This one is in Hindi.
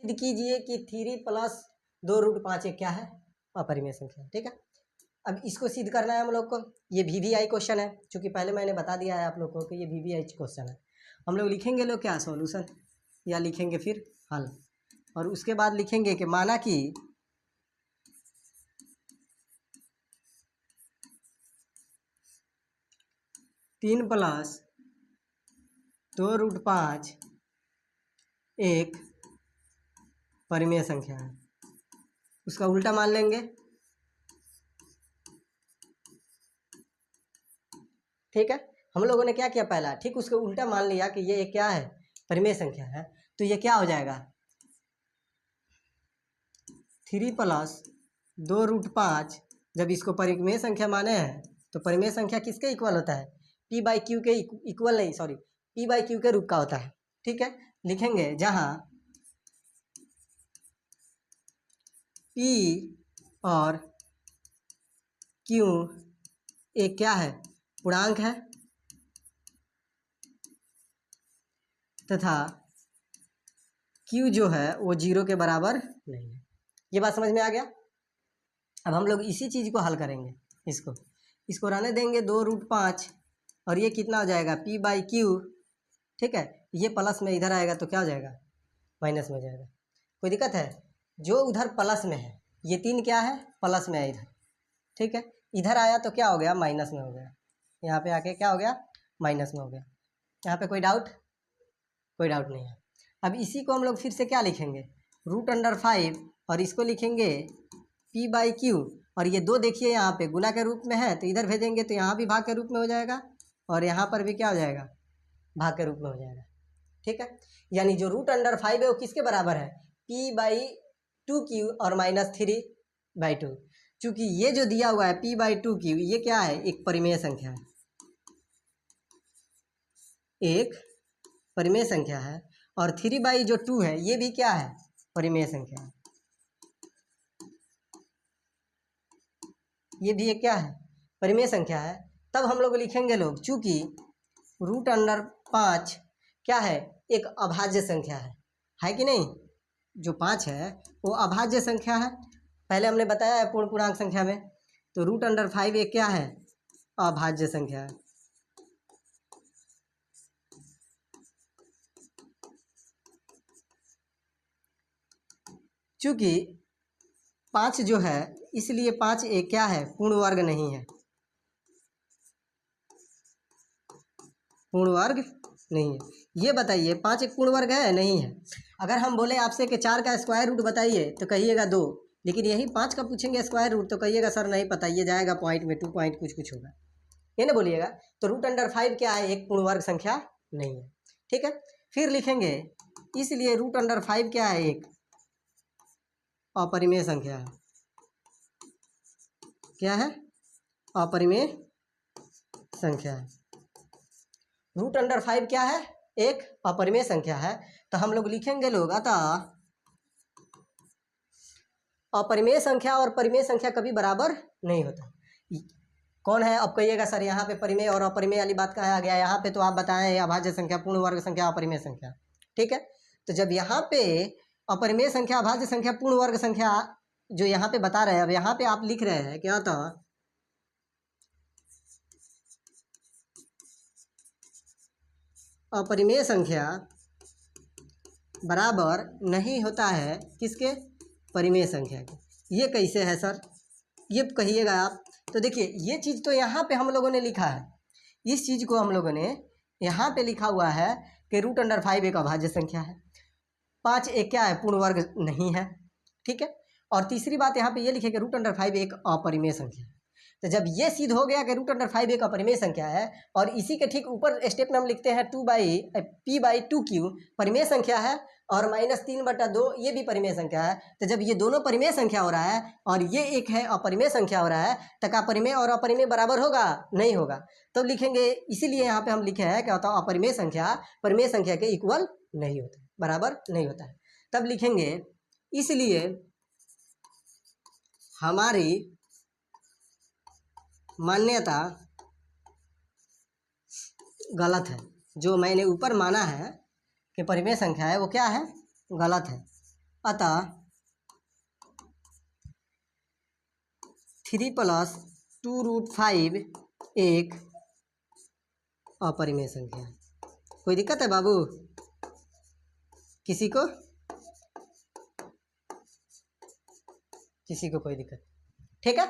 सिद्ध कीजिए कि 3 प्लस 2√5 एक क्या है, अपरिमेय संख्या। ठीक है, अब इसको सिद्ध करना है हम लोग को। ये VVI क्वेश्चन है, क्योंकि पहले मैंने बता दिया है आप लोग को कि ये VVI क्वेश्चन है। हम लोग लिखेंगे लोग क्या, सॉल्यूशन, या लिखेंगे फिर हल, और उसके बाद लिखेंगे कि माना कि 3 प्लस 2√5 एक परिमेय संख्या है, उसका उल्टा मान लेंगे। ठीक है, हम लोगों ने क्या किया, पहला ठीक उसको उल्टा मान लिया कि ये क्या है, परिमेय संख्या है। तो ये क्या हो जाएगा, 3 प्लस 2√5, जब इसको परिमेय संख्या माने हैं तो परिमेय संख्या किसके इक्वल होता है, P/Q के इक्वल नहीं, सॉरी, P/Q के रूप का होता है। ठीक है, लिखेंगे जहाँ P और Q एक क्या है, पूर्णांक है, तथा Q जो है वो 0 के बराबर नहीं है। ये बात समझ में आ गया। अब हम लोग इसी चीज़ को हल करेंगे, इसको रहने देंगे 2√5, और ये कितना हो जाएगा, P/Q। ठीक है, ये प्लस में इधर आएगा तो क्या हो जाएगा, माइनस में हो जाएगा। कोई दिक्कत है, जो उधर प्लस में है, ये 3 क्या है, प्लस में है इधर। ठीक है, इधर आया तो क्या हो गया, माइनस में हो गया, यहाँ पे आके क्या हो गया, माइनस में हो गया। यहाँ पे कोई डाउट नहीं है। अब इसी को हम लोग फिर से क्या लिखेंगे, √5, और इसको लिखेंगे P/Q, और ये 2 देखिए यहाँ पे गुना के रूप में है, तो इधर भेजेंगे तो यहाँ भी भाग के रूप में हो जाएगा, और यहाँ पर भी क्या हो जाएगा, भाग के रूप में हो जाएगा। ठीक है, यानी जो √5 है वो किसके बराबर है, P/2Q और -3/2। चूँकि ये जो दिया हुआ है P/2Q, ये क्या है, एक परिमेय संख्या है, एक परिमेय संख्या है, और 3/2 है, ये भी क्या है, परिमेय संख्या है, ये भी एक क्या है, परिमेय संख्या है। तब हम लोग लिखेंगे लोग, चूँकि √5 क्या है, एक अभाज्य संख्या है कि नहीं, जो 5 है वो अभाज्य संख्या है, पहले हमने बताया है पूर्ण पूर्णांक संख्या में। तो √5 एक क्या है, अभाज्य संख्या है। चूँकि 5 जो है, इसलिए 5 एक क्या है, पूर्ण वर्ग नहीं है, पूर्ण वर्ग नहीं है। ये बताइए 5 एक पूर्ण वर्ग है, नहीं है। अगर हम बोले आपसे कि 4 का स्क्वायर रूट बताइए तो कहिएगा 2, लेकिन यही 5 का पूछेंगे स्क्वायर रूट तो कहिएगा सर नहीं पता, ये जाएगा पॉइंट में, 2 पॉइंट कुछ होगा, ये ना बोलिएगा। तो √5 क्या है, एक पूर्ण वर्ग संख्या नहीं है। ठीक है, फिर लिखेंगे इसलिए √5 क्या है, एक अपरिमेय संख्या है। क्या है, अपरिमेय संख्या है। √5 क्या है, एक अपरिमेय संख्या है। तो हम लोग लिखेंगे लोग, अतः अपरिमेय संख्या और परिमेय संख्या कभी बराबर नहीं होता। कौन है, अब कहिएगा सर यहाँ पे परिमेय और अपरिमेय वाली बात कहाँ आ गया, यहाँ पे तो आप बताएं अभाज्य संख्या, पूर्ण वर्ग संख्या, अपरिमेय संख्या। ठीक है, तो जब यहाँ पे अपरिमेय संख्या, अभाज्य संख्या, पूर्ण वर्ग संख्या जो यहाँ पे बता रहे हैं, अब यहाँ पे आप लिख रहे हैं क्या, तो अपरिमेय संख्या बराबर नहीं होता है किसके, परिमेय संख्या के। ये कैसे है सर, ये कहिएगा आप। तो देखिए ये चीज़ तो यहाँ पे हम लोगों ने लिखा है, इस चीज़ को हम लोगों ने यहाँ पे लिखा हुआ है कि √5 एक अभाज्य संख्या है, 5 एक क्या है, पूर्ण वर्ग नहीं है। ठीक है, और तीसरी बात यहाँ पे ये लिखे कि √5 एक अपरिमेय संख्या है। तो जब ये सिद्ध हो गया कि √5 एक अपरिमेय संख्या है, और इसी के ठीक ऊपर स्टेप में हम लिखते हैं P/2Q परिमेय संख्या है, और -3/2 ये भी परिमेय संख्या है। तो जब ये दोनों परिमेय संख्या हो रहा है और ये एक है अपरिमेय संख्या हो रहा है, तो क्या परिमेय और अपरिमेय बराबर होगा, नहीं होगा। तब लिखेंगे, इसीलिए यहाँ पे हम लिखे हैं क्या होता है, अपरिमेय संख्या परिमेय संख्या के इक्वल नहीं होता, बराबर नहीं होता है। तब लिखेंगे इसलिए हमारी मान्यता गलत है, जो मैंने ऊपर माना है कि परिमेय संख्या है वो क्या है, गलत है। अतः 3 + 2√5 एक अपरिमेय संख्या है। कोई दिक्कत है बाबू किसी को? किसी को कोई दिक्कत? ठीक है।